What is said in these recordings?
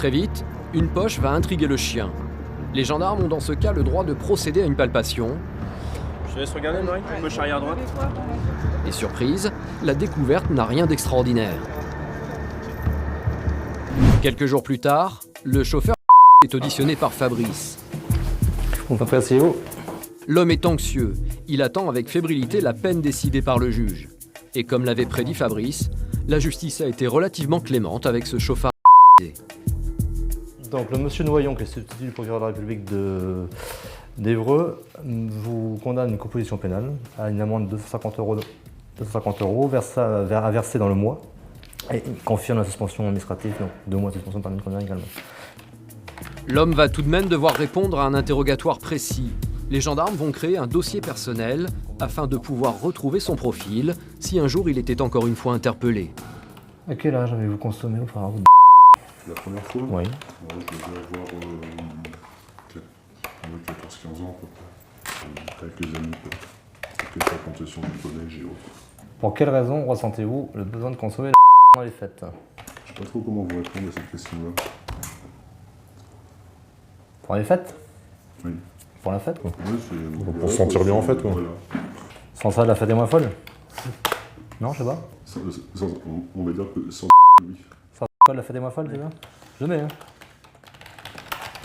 très vite, une poche va intriguer le chien. Les gendarmes ont dans ce cas le droit de procéder à une palpation. Je te laisse regarder, Marie. Poche arrière droite. Et surprise, la découverte n'a rien d'extraordinaire. Quelques jours plus tard, le chauffeur est auditionné par Fabrice. L'homme est anxieux. Il attend avec fébrilité la peine décidée par le juge. Et comme l'avait prédit Fabrice, la justice a été relativement clémente avec ce chauffard. Donc le monsieur Noyon, qui est substitut du procureur de la République d'Évreux, vous condamne une composition pénale à une amende de 250 euros à verser dans le mois. Et il confirme la suspension administrative, donc 2 mois de suspension de permis de conduire également. L'homme va tout de même devoir répondre à un interrogatoire précis. Les gendarmes vont créer un dossier personnel afin de pouvoir retrouver son profil si un jour il était encore une fois interpellé. À quel âge avez-vous consommé auparavant? La première fois? Oui. Ouais, je devais avoir 14-15 ans à peu près. Avec les amis, quelques fréquentations du collège et autres. Pour quelle raison ressentez-vous le besoin de consommer dans les fêtes? Je sais pas trop comment vous répondre à cette question-là. Pour les fêtes? Oui. Pour la fête, quoi. Ouais, c'est... Pour se sentir bien en fête, quoi. Voilà. Sans ça, la fête est moins folle? Non, je sais pas. On va dire que sans oui. Sans la fête est moins folle, c'est ça? Jamais, hein.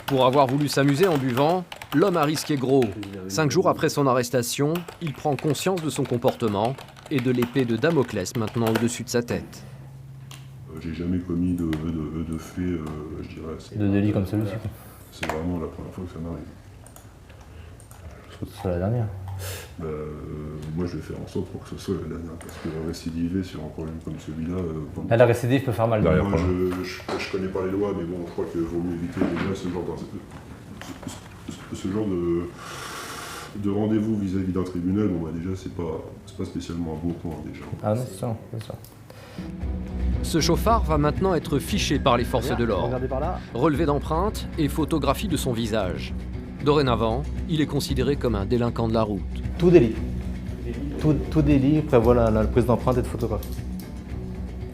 Pour avoir voulu s'amuser en buvant, l'homme a risqué gros. 5 jours après son arrestation, il prend conscience de son comportement et de l'épée de Damoclès maintenant au-dessus de sa tête. J'ai jamais commis de fait, je dirais. De délit comme celui-ci. C'est vraiment la première fois que ça m'arrive. Je trouve que c'est la dernière. Moi, je vais faire en sorte pour que ce soit la dernière, parce que récidiver sur un problème comme celui-là... La récidive peut faire mal. Derrière, moi, je connais pas les lois, mais bon, je crois qu'il vaut mieux éviter déjà ce genre de rendez-vous vis-à-vis d'un tribunal. Bon, bah, déjà, c'est pas spécialement un bon point, déjà. Ah non, c'est ça, c'est ça. Ce chauffard va maintenant être fiché par les forces de l'ordre. Regardez par là. Relevé d'empreintes et photographie de son visage. Dorénavant, il est considéré comme un délinquant de la route. Tout délit. Tout délit prévoit la prise d'empreinte et de photographie.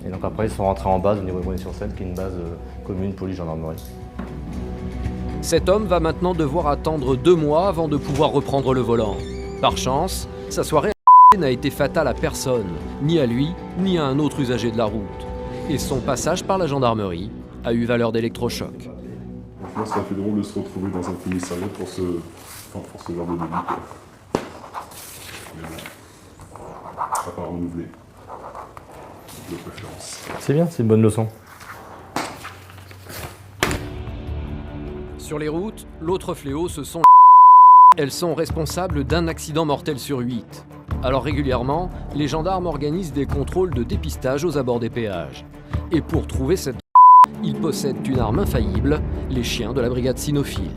Et donc après, ils sont rentrés en base au niveau de Bonnet-sur-Seine, qui est une base commune police-gendarmerie. Cet homme va maintenant devoir attendre 2 mois avant de pouvoir reprendre le volant. Par chance, sa soirée n'a été fatale à personne, ni à lui, ni à un autre usager de la route. Et son passage par la gendarmerie a eu valeur d'électrochoc. Franchement, ça fait drôle de se retrouver dans un commissariat pour ce genre de délit, quoi. Mais bon, ça va pas renouveler. De préférence. C'est bien, c'est une bonne leçon. Sur les routes, l'autre fléau, ce sont elles sont responsables d'un accident mortel sur 8. Alors régulièrement, les gendarmes organisent des contrôles de dépistage aux abords des péages. Et pour trouver cette ils possèdent une arme infaillible, les chiens de la brigade cynophile.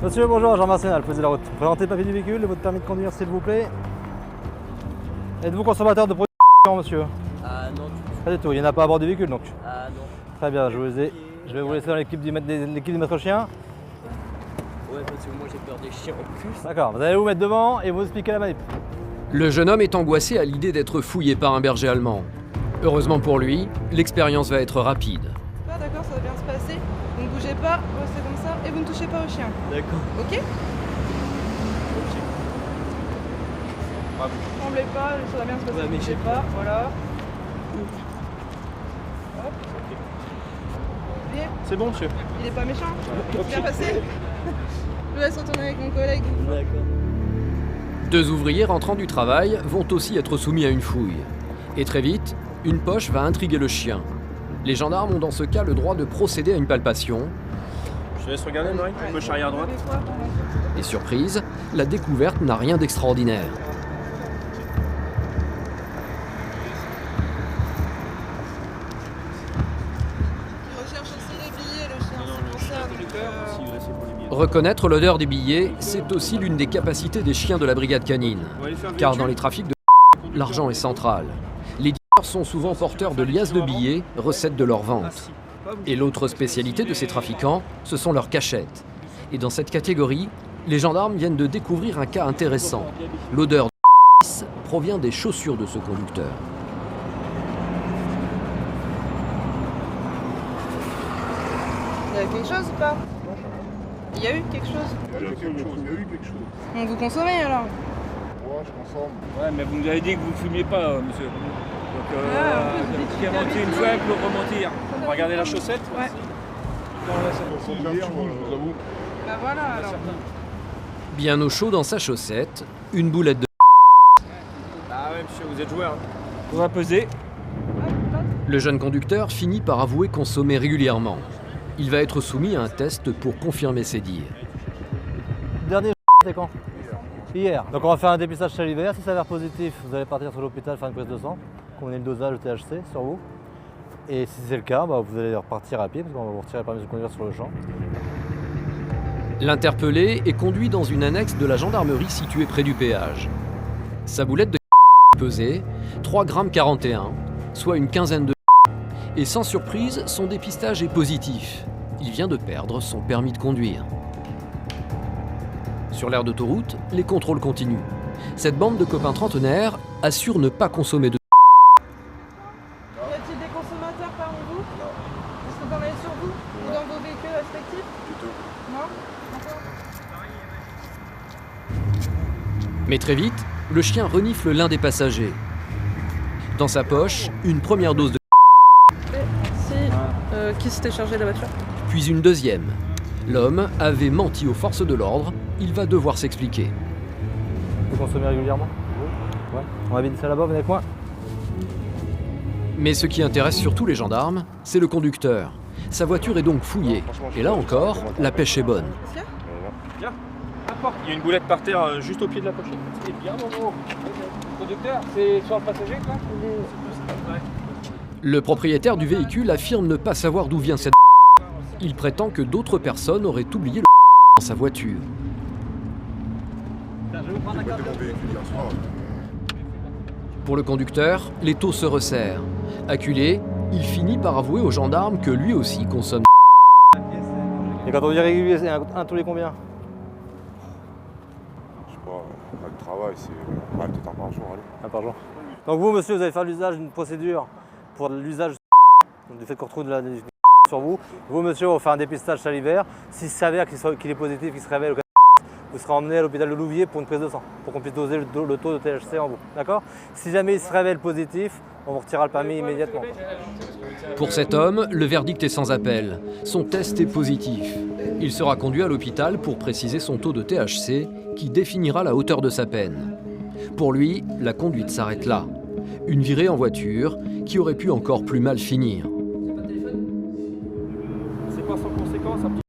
Monsieur, bonjour, Jean-Marc Sénal, police de la route. Présentez le papier du véhicule et votre permis de conduire, s'il vous plaît. Êtes-vous consommateur de produits monsieur? Ah non. Pas du tout, il n'y en a pas à bord du véhicule donc. Ah non. Très bien, je vais vous laisser dans l'équipe du maître chien. Ouais, parce que moi j'ai peur des chiens en plus. D'accord, vous allez vous mettre devant et vous expliquer la manip. Le jeune homme est angoissé à l'idée d'être fouillé par un berger allemand. Heureusement pour lui, l'expérience va être rapide. Ah, d'accord, ça va bien se passer. Vous ne bougez pas, restez comme ça et vous ne touchez pas au chien. D'accord. Ok? Tremblez pas, ça va bien se passer. Ouais, mais bougez j'ai pas, voilà. Hop. Bien. C'est bon, monsieur. Il est pas méchant. C'est bien passé. Je vous laisse retourner avec mon collègue. D'accord. 2 ouvriers rentrant du travail vont aussi être soumis à une fouille. Et très vite, une poche va intriguer le chien. Les gendarmes ont dans ce cas le droit de procéder à une palpation. Je te laisse regarder, Marie. Poche arrière droite. Et surprise, la découverte n'a rien d'extraordinaire. Il recherche aussi les billets, le chien, c'est pour ça. Donc, Reconnaître l'odeur des billets, c'est aussi l'une des capacités des chiens de la brigade canine. Car dans les trafics de l'argent est central. Les dealers sont souvent porteurs de liasses de billets, recettes de leur vente. Et l'autre spécialité de ces trafiquants, ce sont leurs cachettes. Et dans cette catégorie, les gendarmes viennent de découvrir un cas intéressant. L'odeur de provient des chaussures de ce conducteur. y a quelque chose ou pas? Il y a eu quelque chose? Il y a eu quelque chose. Donc vous consommez alors? Moi, je consomme. Ouais, mais vous nous avez dit que vous ne fumiez pas, monsieur. Donc, vous qui a menti une fois peut rementir. On va regarder la chaussette. Ouais. Si j'ai un petit bout, je vous avoue. Bah voilà alors. Bien au chaud dans sa chaussette, une boulette de... Ah ouais, monsieur, vous êtes joueur. On va peser. Le jeune conducteur finit par avouer consommer régulièrement. Il va être soumis à un test pour confirmer ses dires. Dernier c'est quand? Hier. Donc on va faire un dépistage salivaire. Si ça s'avère positif, vous allez partir sur l'hôpital faire une prise de sang. Qu'on ait le dosage de THC sur vous. Et si c'est le cas, vous allez repartir à pied parce qu'on va vous retirer le permis de conduire sur le champ. L'interpellé est conduit dans une annexe de la gendarmerie située près du péage. Sa boulette de pesait 3,41 g, soit une quinzaine de... Et sans surprise, son dépistage est positif. Il vient de perdre son permis de conduire. Sur l'aire d'autoroute, les contrôles continuent. Cette bande de copains trentenaires assure ne pas consommer de... Y a-t-il des consommateurs parmi vous? Non. Est-ce que vous en avez sur vous? Ou dans vos véhicules respectifs? Du tout. Non? D'accord. Mais très vite, le chien renifle l'un des passagers. Dans sa poche, une première dose de... Qui s'était chargé de la voiture? Puis une deuxième. L'homme avait menti aux forces de l'ordre. Il va devoir s'expliquer. Vous consommez régulièrement? Oui. Ouais. On va vider ça là-bas, venez avec moi. Mais ce qui intéresse surtout les gendarmes, c'est le conducteur. Sa voiture est donc fouillée. Et là encore, la pêche est bonne. Viens. N'importe. Il y a une boulette par terre juste au pied de la pochette. C'est bien, Momo. Conducteur, c'est sur le passager, quoi? Le propriétaire du véhicule affirme ne pas savoir d'où vient cette... Il prétend que d'autres personnes auraient oublié le... dans sa voiture. J'ai prêté mon véhicule hier soir. Pour le conducteur, les taux se resserrent. Acculé, il finit par avouer aux gendarmes que lui aussi consomme... Et quand on dit régulier, c'est un tous les combien? Je sais pas, avec le travail, c'est peut-être un par jour, allez. Un par jour. Donc vous, monsieur, vous allez faire l'usage d'une procédure pour l'usage du fait qu'on retrouve de la sur vous. Vous, monsieur, on va faire un dépistage salivaire. S'il s'avère qu'il est positif, qu'il se révèle, vous serez emmené à l'hôpital de Louviers pour une prise de sang, pour qu'on puisse doser le taux de THC en vous. D'accord? Si jamais il se révèle positif, on vous retirera le permis immédiatement. Pour cet homme, le verdict est sans appel. Son test est positif. Il sera conduit à l'hôpital pour préciser son taux de THC qui définira la hauteur de sa peine. Pour lui, la conduite s'arrête là. Une virée en voiture qui aurait pu encore plus mal finir. C'est pas sans conséquence, un petit...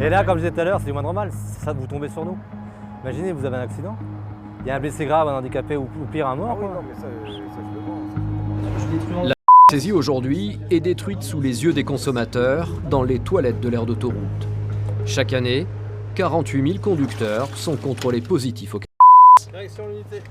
Et là, comme je disais tout à l'heure, c'est du moindre mal, ça vous tombez sur nous. Imaginez, vous avez un accident, il y a un blessé grave, un handicapé ou pire un mort. La saisie aujourd'hui est détruite sous les yeux des consommateurs dans les toilettes de l'aire d'autoroute. Chaque année, 48 000 conducteurs sont contrôlés positifs au... Direction l'unité.